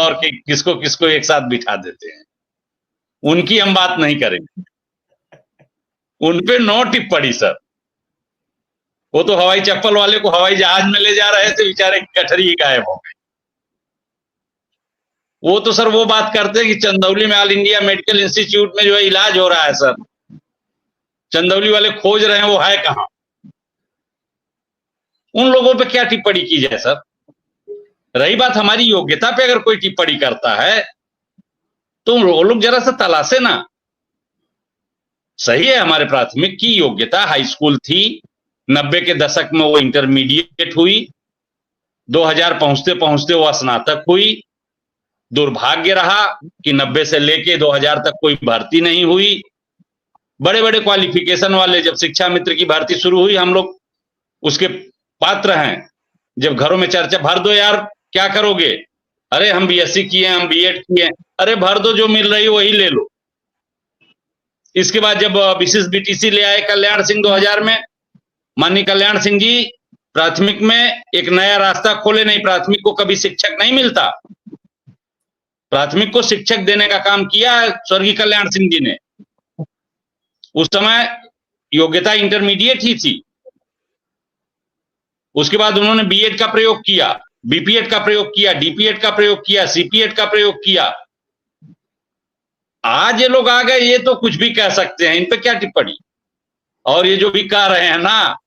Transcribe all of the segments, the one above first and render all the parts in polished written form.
और किसको किसको एक साथ बिठा देते हैं। उनकी हम बात नहीं करेंगे, उनपे नो टिप्पणी सर। वो तो हवाई चप्पल वाले को हवाई जहाज में ले जा रहे थे, बेचारे गठरी ही गायब हो गए। वो तो सर वो बात करते हैं कि चंदौली में ऑल इंडिया मेडिकल इंस्टीट्यूट में जो है इलाज हो रहा है सर, चंदौली वाले खोज रहे हैं वो है कहां। उन लोगों पे क्या टिप्पणी की जाए सर। रही बात हमारी योग्यता पे, अगर कोई टिप्पणी करता है तो वो लोग जरा सा तलाशे ना। सही है, हमारे प्राथमिक की योग्यता हाई स्कूल थी, 90 के दशक में वो इंटरमीडिएट हुई, 2000 पहुंचते पहुंचते वो स्नातक हुई। दुर्भाग्य रहा कि 90 से लेके 2000 तक कोई भर्ती नहीं हुई। बड़े बड़े क्वालिफिकेशन वाले जब शिक्षा मित्र की भर्ती शुरू हुई, हम लोग उसके पात्र हैं। जब घरों में चर्चा, भर दो यार, क्या करोगे, अरे हम बीएससी किए, हम बीएड किए, अरे भर दो, जो मिल रही वही ले लो। इसके बाद जब विशेष बीटीसी ले आए कल्याण सिंह 2000 में, माननीय कल्याण सिंह जी प्राथमिक में एक नया रास्ता खोले। नहीं, प्राथमिक को कभी शिक्षक नहीं मिलता, प्राथमिक को शिक्षक देने का काम किया स्वर्गीय कल्याण सिंह जी ने। उस समय योग्यता इंटरमीडिएट ही थी। उसके बाद उन्होंने बीएड का प्रयोग किया, बीपीएड का प्रयोग किया, डीपीएड का प्रयोग किया, सीपीएड का प्रयोग किया। आज ये लोग आ गए, ये तो कुछ भी कह सकते हैं, इन पे क्या टिप्पणी। और ये जो भी कह रहे हैं ना,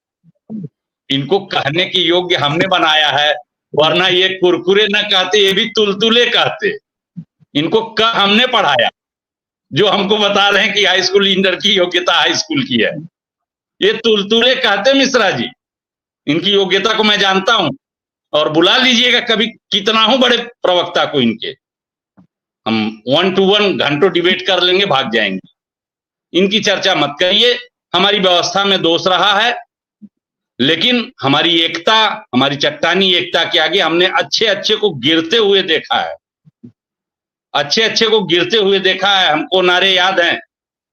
इनको कहने के योग्य हमने बनाया है, वरना ये कुरकुरे न कहते, ये भी तुलतुले कहते। इनको हमने पढ़ाया, जो हमको बता रहे हैं कि हाई स्कूल इंटर की योग्यता हाई स्कूल की है, ये तुलतुले कहते मिश्रा जी। इनकी योग्यता को मैं जानता हूं, और बुला लीजिएगा कभी, कितना हूं बड़े प्रवक्ता को इनके, हम 1 to 1 घंटों डिबेट कर लेंगे, भाग जाएंगे। इनकी चर्चा मत करिए। हमारी व्यवस्था में दोष रहा है, लेकिन हमारी एकता, हमारी चट्टानी एकता के आगे हमने अच्छे अच्छे को गिरते हुए देखा है, अच्छे अच्छे को गिरते हुए देखा है। हमको नारे याद हैं,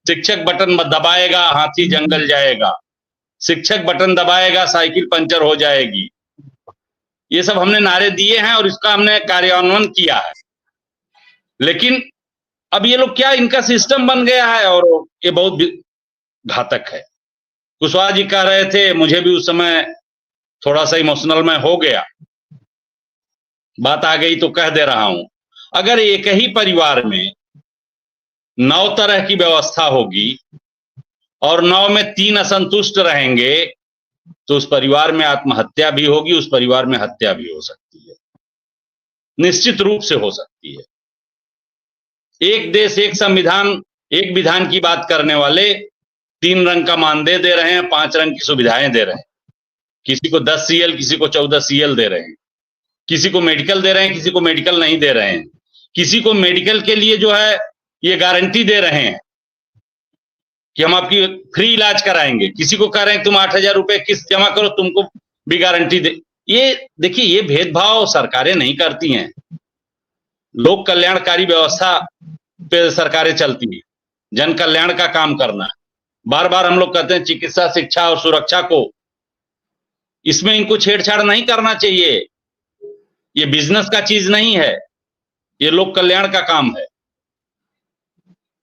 शिक्षक बटन दबाएगा हाथी जंगल जाएगा, शिक्षक बटन दबाएगा साइकिल पंचर हो जाएगी। ये सब हमने नारे दिए हैं और इसका हमने कार्यान्वयन किया है। लेकिन अब ये लोग क्या, इनका सिस्टम बन गया है और ये बहुत घातक है। कुशवाहा जी कह रहे थे, मुझे भी उस समय थोड़ा सा इमोशनल में हो गया, बात आ गई तो कह दे रहा हूं। अगर एक ही परिवार में 9 तरह की व्यवस्था होगी और 9 में 3 असंतुष्ट रहेंगे, तो उस परिवार में आत्महत्या भी होगी, उस परिवार में हत्या भी हो सकती है, निश्चित रूप से हो सकती है। एक देश एक संविधान एक विधान की बात करने वाले 3 रंग का मानदेय दे रहे हैं, 5 रंग की सुविधाएं दे रहे हैं। किसी को 10 सीएल, किसी को 14 सीएल दे रहे हैं, किसी को मेडिकल दे रहे हैं, किसी को मेडिकल नहीं दे रहे हैं, किसी को मेडिकल के लिए जो है ये गारंटी दे रहे हैं कि हम आपकी फ्री इलाज कराएंगे, किसी को कह रहे हैं तुम 8000 रुपए किस्त जमा करो, तुमको भी गारंटी दे। ये देखिए, ये भेदभाव सरकारें नहीं करती हैं, लोक कल्याणकारी व्यवस्था पे सरकारें चलती हैं, जन कल्याण का काम करना। बार बार हम लोग कहते हैं चिकित्सा, शिक्षा और सुरक्षा को, इसमें इनको छेड़छाड़ नहीं करना चाहिए। ये बिजनेस का चीज नहीं है, ये लोक कल्याण का काम है।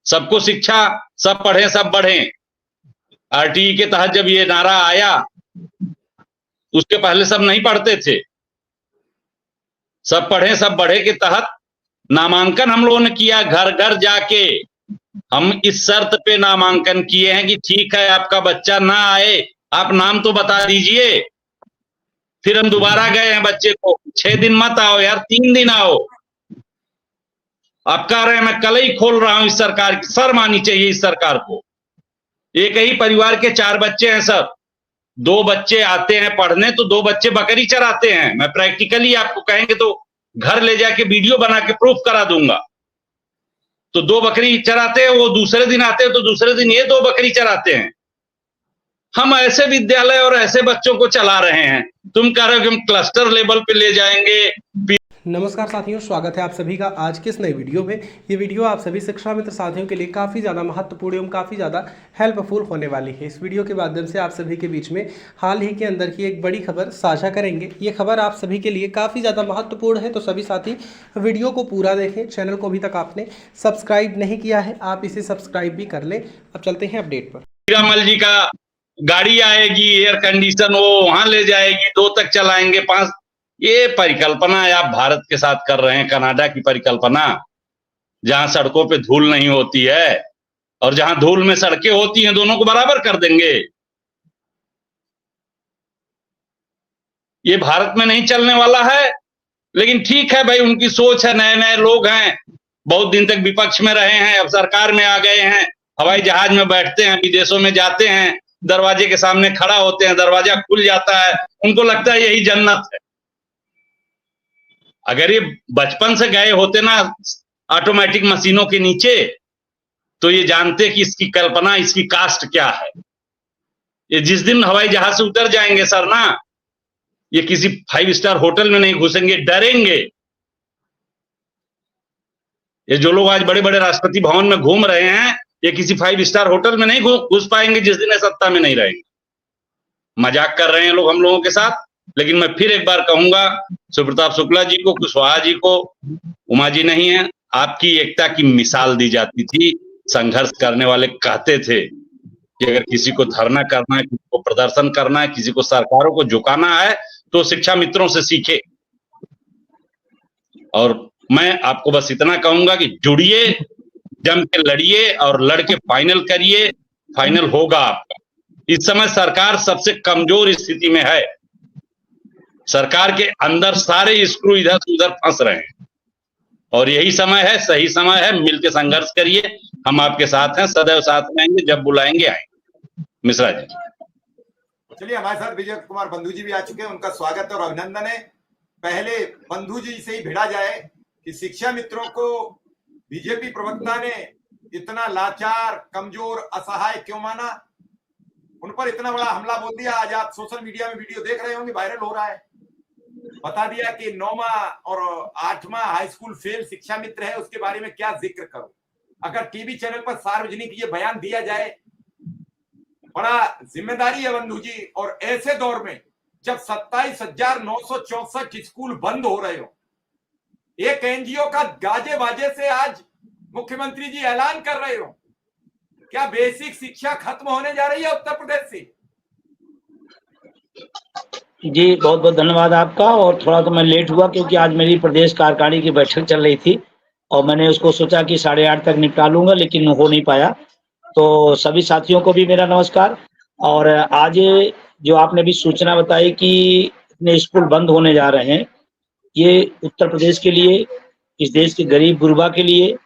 सबको शिक्षा, सब पढ़ें सब बढ़ें, आरटीई के तहत जब ये नारा आया, उसके पहले सब नहीं पढ़ते थे। सब पढ़ें सब बढ़े के तहत नामांकन हम लोगों ने किया, घर घर जाके हम इस शर्त पे नामांकन किए हैं कि ठीक है, आपका बच्चा ना आए, आप नाम तो बता दीजिए। फिर हम दोबारा गए हैं बच्चे को, 6 दिन मत आओ यार, 3 दिन आओ। आप कह रहे हैं मैं कल ही खोल रहा हूं। इस सरकार की शर्म आनी चाहिए, इस सरकार को। एक ही परिवार के 4 बच्चे हैं सर, 2 बच्चे आते हैं पढ़ने तो 2 बच्चे बकरी चराते हैं। मैं प्रैक्टिकली आपको कहेंगे तो घर ले जाके वीडियो बना के प्रूफ करा दूंगा। तो 2 बकरी चराते हैं, वो दूसरे दिन आते हैं तो दूसरे दिन ये 2 बकरी चराते हैं। हम ऐसे विद्यालय और ऐसे बच्चों को चला रहे हैं, तुम कह रहे हो कि हम क्लस्टर लेवल पे ले जाएंगे। नमस्कार साथियों, स्वागत है आप सभी का आज के इस नई वीडियो में। ये वीडियो आप सभी शिक्षा मित्र साथियों के लिए काफ़ी ज़्यादा महत्वपूर्ण एवं काफ़ी ज़्यादा हेल्पफुल होने वाली है। इस वीडियो के माध्यम से आप सभी के बीच में हाल ही के अंदर की एक बड़ी खबर साझा करेंगे। ये खबर आप सभी के लिए काफ़ी ज़्यादा महत्वपूर्ण है, तो सभी साथी वीडियो को पूरा देखें। चैनल को अभी तक आपने सब्सक्राइब नहीं किया है, आप इसे सब्सक्राइब भी कर लें। अब चलते हैं अपडेट पर। हीरामल जी का गाड़ी आएगी, एयर कंडीशन वो वहां ले जाएगी, 2 तक चलाएंगे, 5। ये परिकल्पना आप भारत के साथ कर रहे हैं, कनाडा की परिकल्पना, जहां सड़कों पे धूल नहीं होती है और जहां धूल में सड़कें होती हैं, दोनों को बराबर कर देंगे। ये भारत में नहीं चलने वाला है। लेकिन ठीक है भाई, उनकी सोच है, नए नए लोग हैं, बहुत दिन तक विपक्ष में रहे हैं, अब सरकार में आ गए हैं, हवाई जहाज में बैठते हैं, विदेशों में जाते हैं, दरवाजे के सामने खड़ा होते हैं, दरवाजा खुल जाता है, उनको लगता है यही जन्नत है। अगर ये बचपन से गए होते ना ऑटोमेटिक मशीनों के नीचे, तो ये जानते कि इसकी कल्पना, इसकी कास्ट क्या है। ये जिस दिन हवाई जहाज से उतर जाएंगे सर ना, ये किसी 5 स्टार होटल में नहीं घुसेंगे, डरेंगे। ये जो लोग आज बड़े बड़े राष्ट्रपति भवन में घूम रहे हैं, ये किसी 5 स्टार होटल में नहीं घुस पाएंगे जिस दिन सत्ता में नहीं रहेंगे। मजाक कर रहे हैं लोग हम लोगों के साथ, लेकिन मैं फिर एक बार कहूंगा, सुप्रताप शुक्ला जी को, कुशवाहा जी को, उमा जी नहीं है, आपकी एकता की मिसाल दी जाती थी। संघर्ष करने वाले कहते थे कि अगर किसी को धरना करना है, किसी को प्रदर्शन करना है, किसी को सरकारों को झुकाना है, तो शिक्षा मित्रों से सीखे। और मैं आपको बस इतना कहूंगा कि जुड़िए, जम के लड़िए और लड़के फाइनल करिए, फाइनल होगा आपका। इस समय सरकार सबसे कमजोर स्थिति में है। सरकार के अंदर सारे स्क्रू इधर से उधर फंस रहे हैं और यही समय है, सही समय है, मिलकर संघर्ष करिए। हम आपके साथ हैं, सदैव साथ में आएंगे, जब बुलाएंगे आएंगे। मिश्रा जी। चलिए, हमारे साथ विजय कुमार बंधु जी भी आ चुके हैं, उनका स्वागत और अभिनंदन है। पहले बंधु जी से ही भिड़ा जाए कि शिक्षा मित्रों को बीजेपी प्रवक्ता ने इतना लाचार, कमजोर, असहाय क्यों माना? उन पर इतना बड़ा हमला बोल दिया। आज आप सोशल मीडिया में वीडियो देख रहे होंगे, वायरल हो रहा है। बता दिया कि 9वां और 8वां हाई स्कूल फेल शिक्षा मित्र है, उसके बारे में क्या जिक्र करूं। अगर टीवी चैनल पर सार्वजनिक ये बयान दिया जाए, बड़ा जिम्मेदारी है बंधु जी। और ऐसे दौर में जब 27,964 स्कूल बंद हो रहे हो, एक एनजीओ का गाजे बाजे से आज मुख्यमंत्री जी ऐलान कर रहे हो, क्या बेसिक शिक्षा खत्म होने जा रही है उत्तर प्रदेश से? जी बहुत बहुत धन्यवाद आपका। और थोड़ा तो मैं लेट हुआ क्योंकि आज मेरी प्रदेश कार्यकारिणी की बैठक चल रही थी और मैंने उसको सोचा कि 8:30 तक निपटा लूंगा, लेकिन हो नहीं पाया। तो सभी साथियों को भी मेरा नमस्कार। और आज जो आपने भी सूचना बताई कि इतने स्कूल बंद होने जा रहे हैं, ये उत्तर प्रदेश के लिए, इस देश के गरीब गुरबा के लिए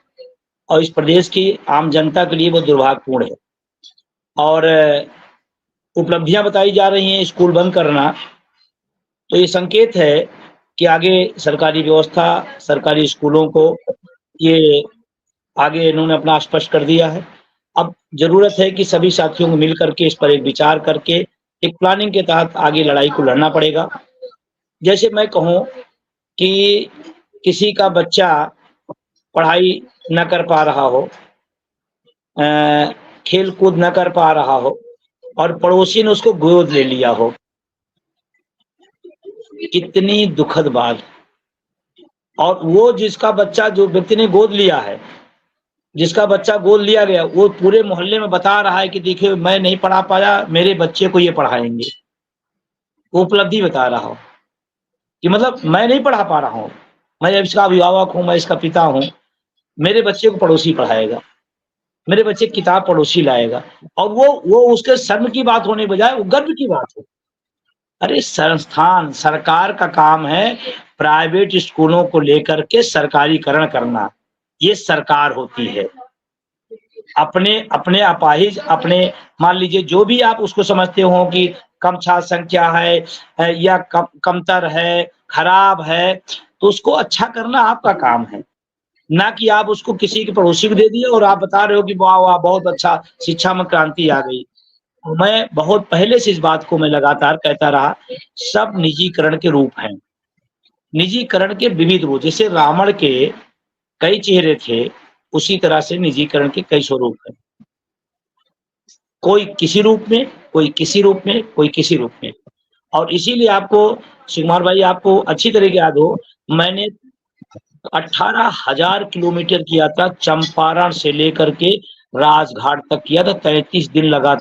और इस प्रदेश की आम जनता के लिए वो दुर्भाग्यपूर्ण है। और उपलब्धियां बताई जा रही हैं स्कूल बंद करना, तो ये संकेत है कि आगे सरकारी व्यवस्था, सरकारी स्कूलों को ये आगे इन्होंने अपना स्पष्ट कर दिया है। अब जरूरत है कि सभी साथियों को मिल करके इस पर एक विचार करके एक प्लानिंग के तहत आगे लड़ाई को लड़ना पड़ेगा। जैसे मैं कहूँ कि किसी का बच्चा पढ़ाई न कर पा रहा हो, खेल कूद न कर पा रहा हो और पड़ोसी ने उसको गोद ले लिया हो, कितनी दुखद बात। और वो जिसका बच्चा, जो व्यक्ति ने गोद लिया है, जिसका बच्चा गोद लिया गया, वो पूरे मोहल्ले में बता रहा है कि देखिए मैं नहीं पढ़ा पाया, मेरे बच्चे को ये पढ़ाएंगे। वो उपलब्धि बता रहा हो कि मतलब मैं नहीं पढ़ा पा रहा हूँ, मैं इसका अभिभावक हूँ, मैं इसका पिता हूँ, मेरे बच्चे को पड़ोसी पढ़ाएगा, मेरे बच्चे की किताब पड़ोसी लाएगा। और वो उसके शर्म की बात होने बजाय वो गर्व की बात हो। अरे संस्थान, सरकार का काम है प्राइवेट स्कूलों को लेकर के सरकारीकरण करना, ये सरकार होती है। अपने अपाहिज, अपने मान लीजिए जो भी आप उसको समझते हो कि कम छात्र संख्या है या कमतर है, खराब है, तो उसको अच्छा करना आपका काम है, ना कि आप उसको किसी के पड़ोसी को दे दिए और आप बता रहे हो कि वाह वाह बहुत अच्छा, शिक्षा में क्रांति आ गई। मैं बहुत पहले से इस बात को मैं लगातार कहता रहा, सब निजीकरण के रूप हैं। निजीकरण के विविध रूप, जैसे रावण के कई चेहरे थे, उसी तरह से निजीकरण के कई स्वरूप हैं। कोई किसी रूप में, कोई किसी रूप में, कोई किसी रूप में। और इसीलिए आपको सुकुमार भाई, आपको अच्छी तरह से याद हो, मैंने 18,000 किलोमीटर किया था, चंपारण से लेकर के राजघाट तक किया था, 33 दिन लगा